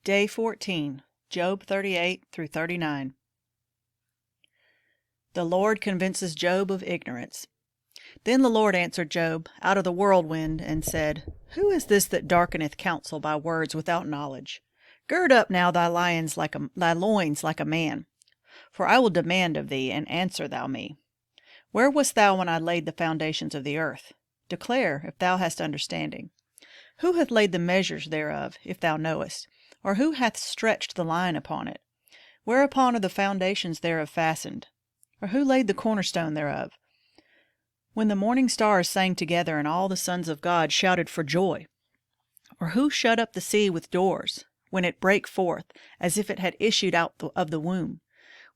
Day 14, Job 38 through 39. The Lord convinces Job of ignorance. Then the Lord answered Job out of the whirlwind and said, Who is this that darkeneth counsel by words without knowledge? Gird up now thy loins like a man, for I will demand of thee, and answer thou me. Where wast thou when I laid the foundations of the earth? Declare, if thou hast understanding. Who hath laid the measures thereof, if thou knowest? Or who hath stretched the line upon it? Whereupon are the foundations thereof fastened? Or who laid the cornerstone thereof? When the morning stars sang together, and all the sons of God shouted for joy? Or who shut up the sea with doors, when it brake forth, as if it had issued out of the womb?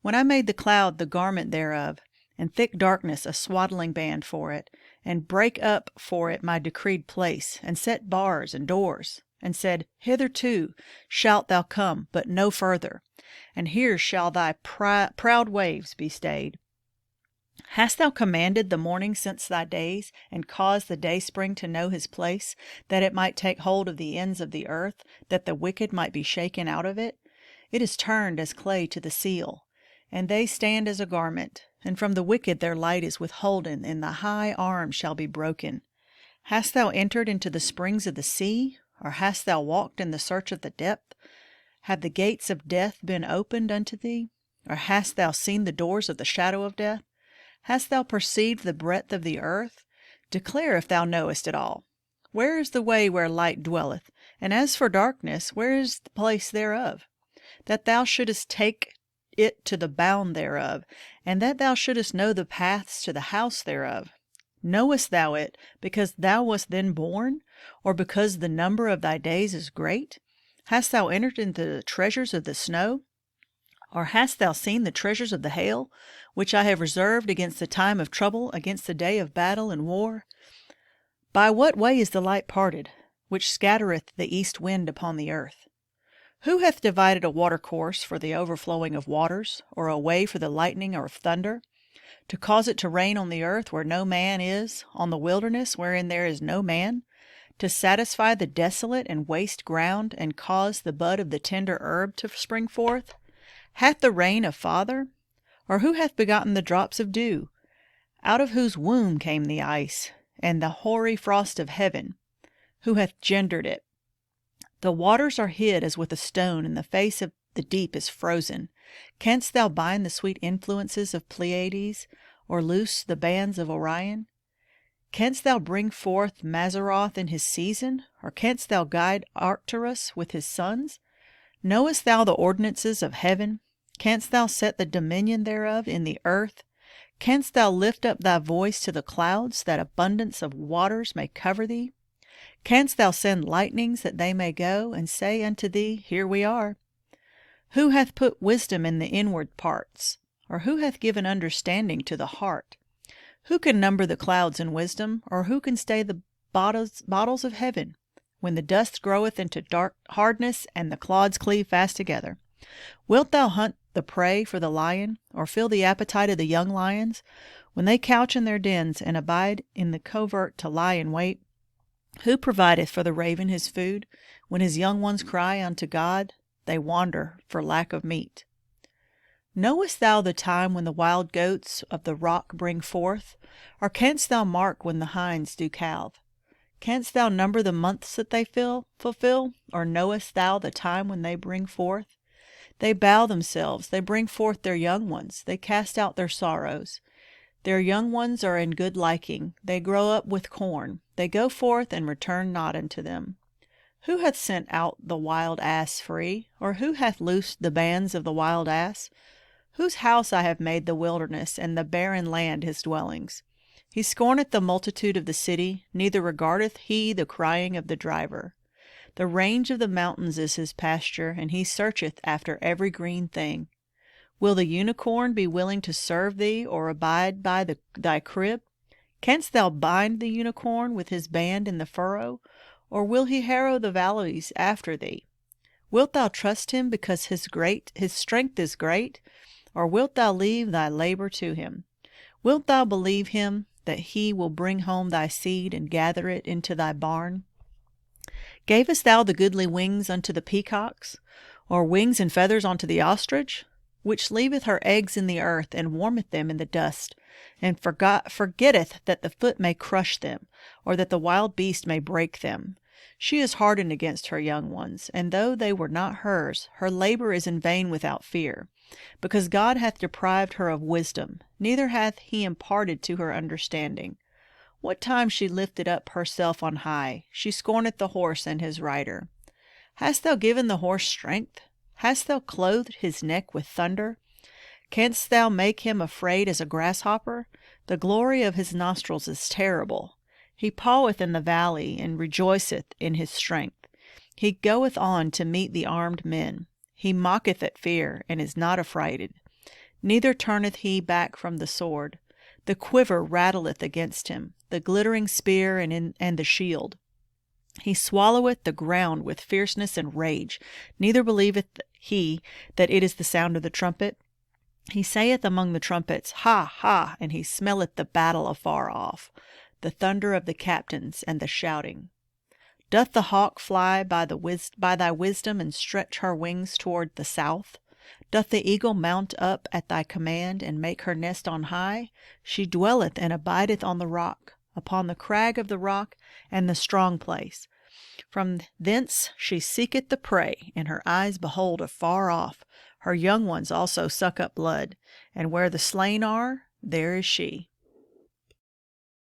When I made the cloud the garment thereof, and thick darkness a swaddling band for it, and brake up for it my decreed place, and set bars and doors, and said, Hitherto shalt thou come, but no further, and here shall thy proud waves be stayed. Hast thou commanded the morning since thy days, and caused the dayspring to know his place, that it might take hold of the ends of the earth, that the wicked might be shaken out of it? It is turned as clay to the seal, and they stand as a garment, and from the wicked their light is withholden, and the high arm shall be broken. Hast thou entered into the springs of the sea, or hast thou walked in the search of the depth? Have the gates of death been opened unto thee? Or hast thou seen the doors of the shadow of death? Hast thou perceived the breadth of the earth? Declare if thou knowest it all. Where is the way where light dwelleth? And as for darkness, where is the place thereof? That thou shouldest take it to the bound thereof, and that thou shouldest know the paths to the house thereof. Knowest thou it because thou wast then born, or because the number of thy days is great? Hast thou entered into the treasures of the snow? Or hast thou seen the treasures of the hail, which I have reserved against the time of trouble, against the day of battle and war? By what way is the light parted, which scattereth the east wind upon the earth? Who hath divided a watercourse for the overflowing of waters, or a way for the lightning or thunder? To cause it to rain on the earth where no man is, on the wilderness wherein there is no man? To satisfy the desolate and waste ground, and cause the bud of the tender herb to spring forth? Hath the rain a father? Or who hath begotten the drops of dew? Out of whose womb came the ice, and the hoary frost of heaven? Who hath gendered it? The waters are hid as with a stone, and the face of the deep is frozen. Canst thou bind the sweet influences of Pleiades, or loose the bands of Orion? Canst thou bring forth Mazzaroth in his season, or canst thou guide Arcturus with his sons? Knowest thou the ordinances of heaven? Canst thou set the dominion thereof in the earth? Canst thou lift up thy voice to the clouds, that abundance of waters may cover thee? Canst thou send lightnings that they may go, and say unto thee, Here we are? Who hath put wisdom in the inward parts? Or who hath given understanding to the heart? Who can number the clouds in wisdom? Or who can stay the bottles of heaven, when the dust groweth into dark hardness, and the clods cleave fast together? Wilt thou hunt the prey for the lion, or fill the appetite of the young lions, when they couch in their dens, and abide in the covert to lie in wait? Who provideth for the raven his food? When his young ones cry unto God, they wander for lack of meat. Knowest thou the time when the wild goats of the rock bring forth? Or canst thou mark when the hinds do calve? Canst thou number the months that they fulfill? Or knowest thou the time when they bring forth? They bow themselves, they bring forth their young ones, they cast out their sorrows. Their young ones are in good liking, they grow up with corn, they go forth and return not unto them. Who hath sent out the wild ass free? Or who hath loosed the bands of the wild ass? Whose house I have made the wilderness, and the barren land his dwellings. He scorneth the multitude of the city, neither regardeth he the crying of the driver. The range of the mountains is his pasture, and he searcheth after every green thing. Will the unicorn be willing to serve thee, or abide by thy crib? Canst thou bind the unicorn with his band in the furrow? Or will he harrow the valleys after thee? Wilt thou trust him because his strength is great? Or wilt thou leave thy labor to him? Wilt thou believe him, that he will bring home thy seed, and gather it into thy barn? Gavest thou the goodly wings unto the peacocks, or wings and feathers unto the ostrich? Which leaveth her eggs in the earth, and warmeth them in the dust, and forgetteth that the foot may crush them, or that the wild beast may break them. She is hardened against her young ones, and though they were not hers, her labor is in vain without fear. Because God hath deprived her of wisdom, neither hath he imparted to her understanding. What time she lifted up herself on high, she scorneth the horse and his rider. Hast thou given the horse strength? Hast thou clothed his neck with thunder? Canst thou make him afraid as a grasshopper? The glory of his nostrils is terrible. He paweth in the valley, and rejoiceth in his strength. He goeth on to meet the armed men. He mocketh at fear, and is not affrighted. Neither turneth he back from the sword. The quiver rattleth against him, the glittering spear and the shield. He swalloweth the ground with fierceness and rage, neither believeth he that it is the sound of the trumpet. He saith among the trumpets, Ha, ha, and he smelleth the battle afar off, the thunder of the captains and the shouting. Doth the hawk fly by thy wisdom and stretch her wings toward the south? Doth the eagle mount up at thy command and make her nest on high? She dwelleth and abideth on the rock, upon the crag of the rock and the strong place. From thence she seeketh the prey, and her eyes behold afar off. Her young ones also suck up blood, and where the slain are, there is she.